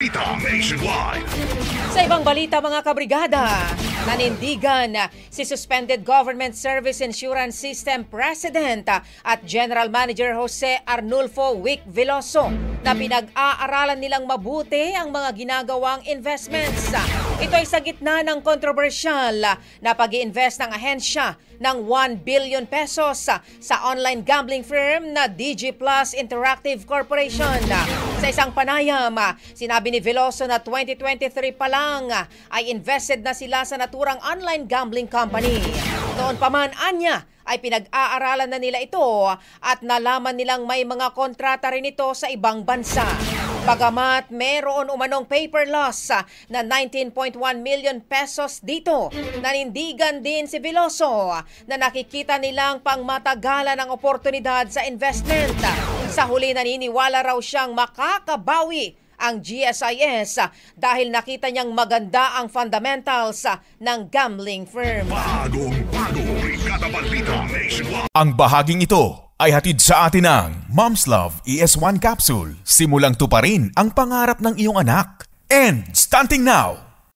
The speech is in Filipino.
balita nationwide. Sa ibang balita mga kabrigada, nanindigan si Suspended Government Service Insurance System President at General Manager Jose Arnulfo Wick Veloso na pinag-aaralan nilang mabuti ang mga ginagawang investments. Ito ay sa gitna ng kontrobersyal na pag-i-invest ng ahensya ng 1 billion pesos sa online gambling firm na DG Plus Interactive Corporation. Sa isang panayam, sinabi ni Veloso na 2023 pa lang ay invested na sila sa naturang online gambling company. Noon pa man, anya, ay pinag-aaralan na nila ito at nalaman nilang may mga kontrata rin ito sa ibang bansa. Bagamat meron umanong paper loss na 19.1 million pesos dito, nanindigan din si Veloso na nakikita nilang pangmatagalan ang oportunidad sa investment. Sa huli, naniniwala raw siyang makakabawi ang GSIS dahil nakita niyang maganda ang fundamentals ng gambling firm. Bagong-bago, Brigada Balita Nationwide. Ang bahaging ito ay hatid sa atin ng Mom's Love ES1 Capsule. Simulang tuparin ang pangarap ng iyong anak. And stunting now!